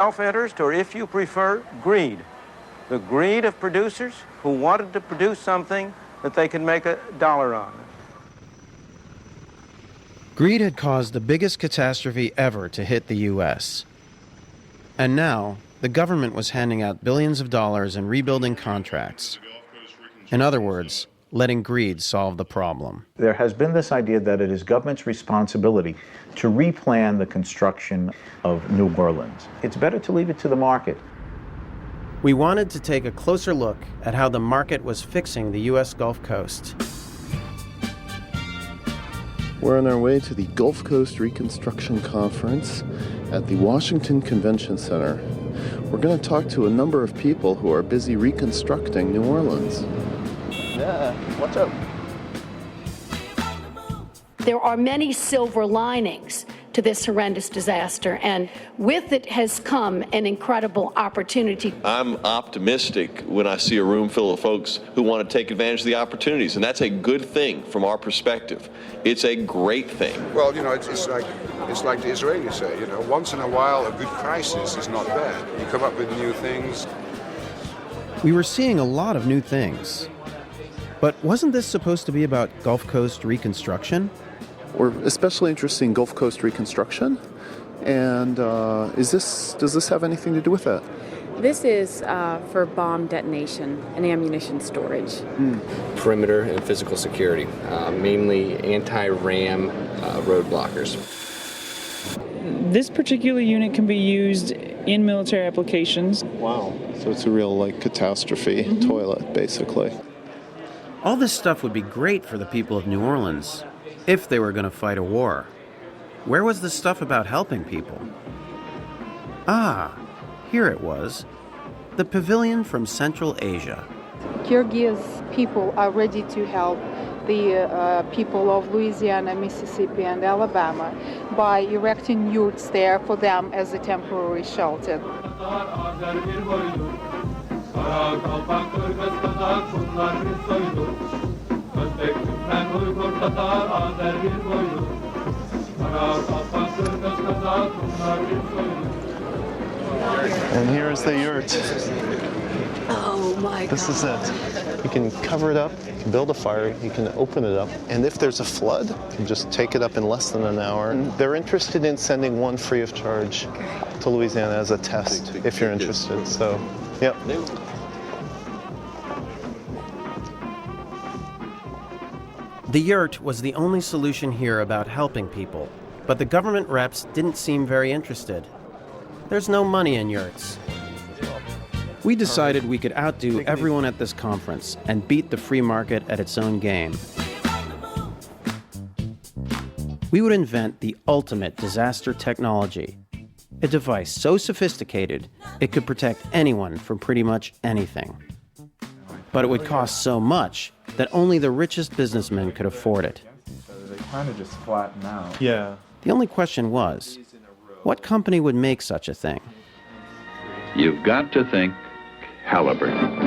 Self-interest, or if you prefer, greed. The greed of producers who wanted to produce something that they could make $1 on. Greed had caused the biggest catastrophe ever to hit the U.S. And now, the government was handing out billions of dollars in rebuilding contracts. In other words, letting greed solve the problem. There has been this idea that it is government's responsibility to replan the construction of New Orleans. It's better to leave it to the market. We wanted to take a closer look at how the market was fixing the U.S. Gulf Coast. We're on our way to the Gulf Coast Reconstruction Conference at the Washington Convention Center. We're going to talk to a number of people who are busy reconstructing New Orleans. Yeah, what's up? There are many silver linings to this horrendous disaster, and with it has come an incredible opportunity. I'm optimistic when I see a room full of folks who want to take advantage of the opportunities, and that's a good thing from our perspective. It's a great thing. Well, you know, it's like the Israelis say, you know, once in a while a good crisis is not bad. You come up with new things. We were seeing a lot of new things. But wasn't this supposed to be about Gulf Coast reconstruction? We're especially interested in Gulf Coast reconstruction. And does this have anything to do with that? This is for bomb detonation and ammunition storage. Perimeter and physical security, mainly anti-ram road blockers. This particular unit can be used in military applications. Wow. So it's a real, catastrophe toilet, basically. All this stuff would be great for the people of New Orleans, if they were going to fight a war. Where was the stuff about helping people? Ah, here it was. The pavilion from Central Asia. Kyrgyz people are ready to help the people of Louisiana, Mississippi, and Alabama by erecting yurts there for them as a temporary shelter. And here's the yurt. Oh my God. This is it. You can cover it up, you can build a fire, you can open it up, and if there's a flood, you can just take it up in less than an hour. And they're interested in sending one free of charge to Louisiana as a test, if you're interested. So, yep. The yurt was the only solution here about helping people, but the government reps didn't seem very interested. There's no money in yurts. We decided we could outdo everyone at this conference and beat the free market at its own game. We would invent the ultimate disaster technology, a device so sophisticated it could protect anyone from pretty much anything. But it would cost so much that only the richest businessmen could afford it. So they kind of just flatten out. Yeah. The only question was, what company would make such a thing? You've got to think Halliburton.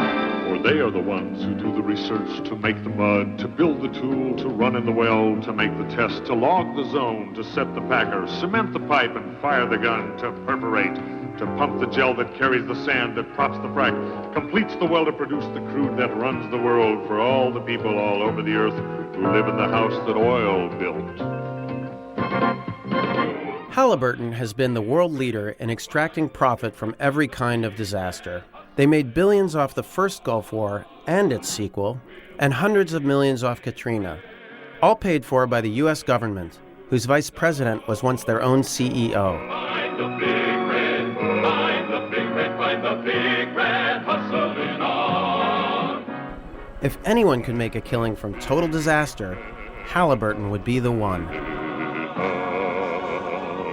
For they are the ones who do the research to make the mud, to build the tool, to run in the well, to make the test, to log the zone, to set the packer, cement the pipe and fire the gun, to perforate, to pump the gel that carries the sand that props the frac, completes the well to produce the crude that runs the world for all the people all over the earth who live in the house that oil built. Halliburton has been the world leader in extracting profit from every kind of disaster. They made billions off the first Gulf War and its sequel, and hundreds of millions off Katrina, all paid for by the U.S. government, whose vice president was once their own CEO. Find the big red, find the big red, find the big red, hustling on. If anyone could make a killing from total disaster, Halliburton would be the one.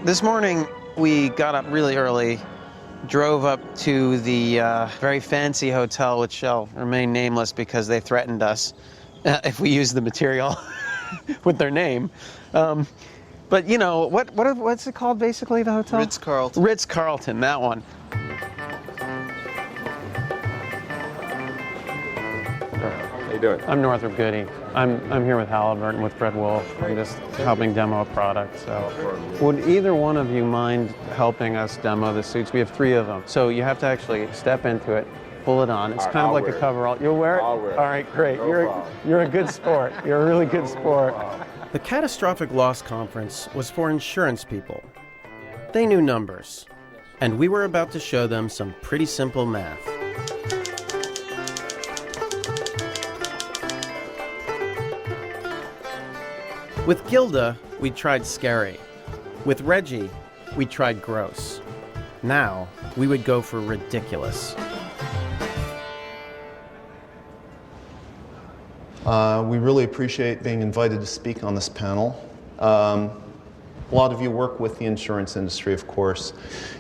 This morning, we got up really early, drove up to the very fancy hotel, which shall remain nameless because they threatened us if we use the material with their name. But you know, what's it called basically, the hotel? Ritz-Carlton. Ritz-Carlton, that one. you doing? I'm Northrop Goody. I'm here with Halliburton, with Fred Wolf. I'm just helping demo a product. So, would either one of you mind helping us demo the suits? We have 3 of them. So you have to actually step into it, pull it on. It's kind of like a coverall. You'll wear it? I'll wear it. All right, great. You're a good sport. You're a really good sport. The Catastrophic Loss Conference was for insurance people. They knew numbers, and we were about to show them some pretty simple math. With Gilda, we tried scary. With Reggie, we tried gross. Now, we would go for ridiculous. We really appreciate being invited to speak on this panel. A lot of you work with the insurance industry, of course.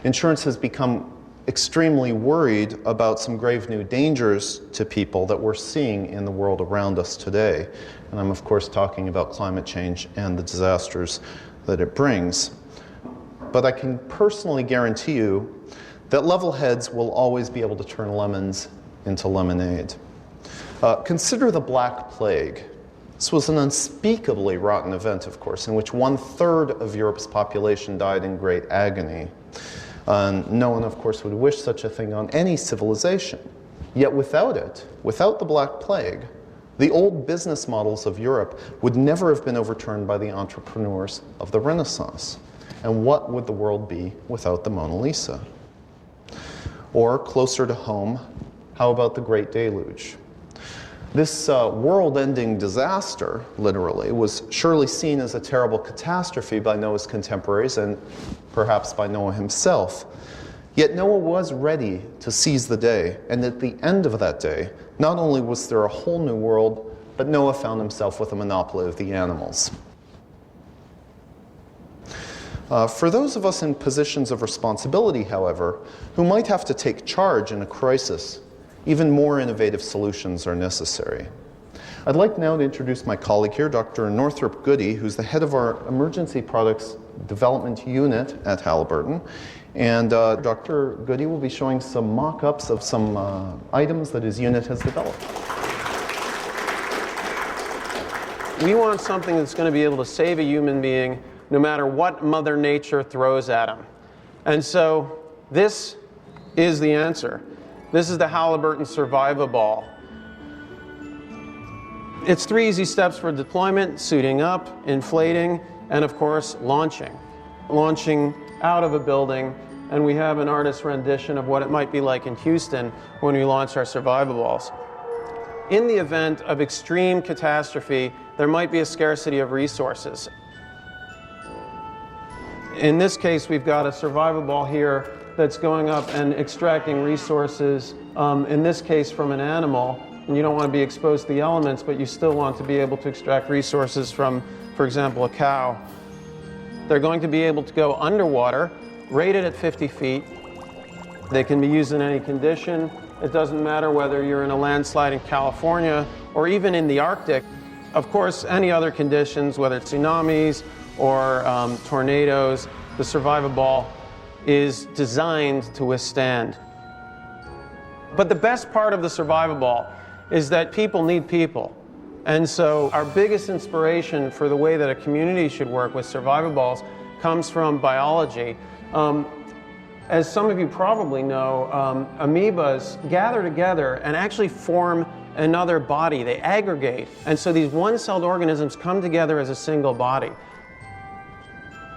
Insurance has become extremely worried about some grave new dangers to people that we're seeing in the world around us today. And I'm, of course, talking about climate change and the disasters that it brings. But I can personally guarantee you that level heads will always be able to turn lemons into lemonade. Consider the Black Plague. This was an unspeakably rotten event, of course, in which 1/3 of Europe's population died in great agony. No one, of course, would wish such a thing on any civilization. Yet without it, without the Black Plague, the old business models of Europe would never have been overturned by the entrepreneurs of the Renaissance. And what would the world be without the Mona Lisa? Or, closer to home, how about the Great Deluge? This world-ending disaster, literally, was surely seen as a terrible catastrophe by Noah's contemporaries and perhaps by Noah himself. Yet Noah was ready to seize the day, and at the end of that day, not only was there a whole new world, but Noah found himself with a monopoly of the animals. For those of us in positions of responsibility, however, who might have to take charge in a crisis, even more innovative solutions are necessary. I'd like now to introduce my colleague here, Dr. Northrop Goody, who's the head of our Emergency Products Development Unit at Halliburton. And Dr. Goody will be showing some mock-ups of some items that his unit has developed. We want something that's going to be able to save a human being no matter what Mother Nature throws at him. And so this is the answer. This is the Halliburton Survivaball. It's 3 easy steps for deployment: suiting up, inflating, and of course, launching. Launching out of a building, and we have an artist's rendition of what it might be like in Houston when we launch our Survivaballs. In the event of extreme catastrophe, there might be a scarcity of resources. In this case, we've got a Survivaball here that's going up and extracting resources, in this case from an animal. And you don't want to be exposed to the elements, but you still want to be able to extract resources from, for example, a cow. They're going to be able to go underwater, rated at 50 feet. They can be used in any condition. It doesn't matter whether you're in a landslide in California or even in the Arctic. Of course, any other conditions, whether it's tsunamis or tornadoes, the Survivaball is designed to withstand. But the best part of the Survivaball is that people need people. And so our biggest inspiration for the way that a community should work with Survivaballs comes from biology. As some of you probably know, amoebas gather together and actually form another body. They aggregate. And so these one-celled organisms come together as a single body.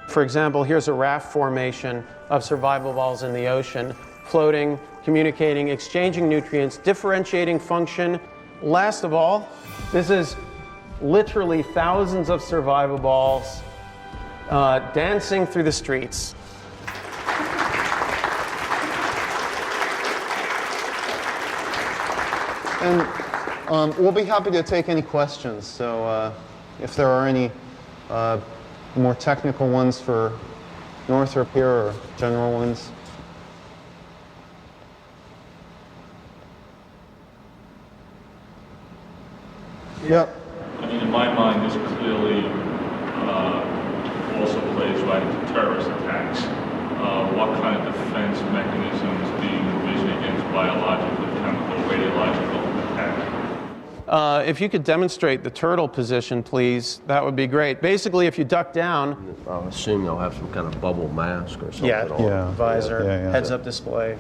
For example, here's a raft formation of Survivaballs in the ocean, floating, communicating, exchanging nutrients, differentiating function. Last of all, this is literally thousands of Survivaballs dancing through the streets. And we'll be happy to take any questions. So if there are any more technical ones for Northrop here or general ones. Yep. I mean, in my mind, this clearly also plays right into terrorist attacks. What kind of defense mechanisms do you envision against biological, chemical, radiological attack? If you could demonstrate the turtle position, please, that would be great. Basically, if you duck down... I'll assume they'll have some kind of bubble mask or something on. Visor, heads-up display.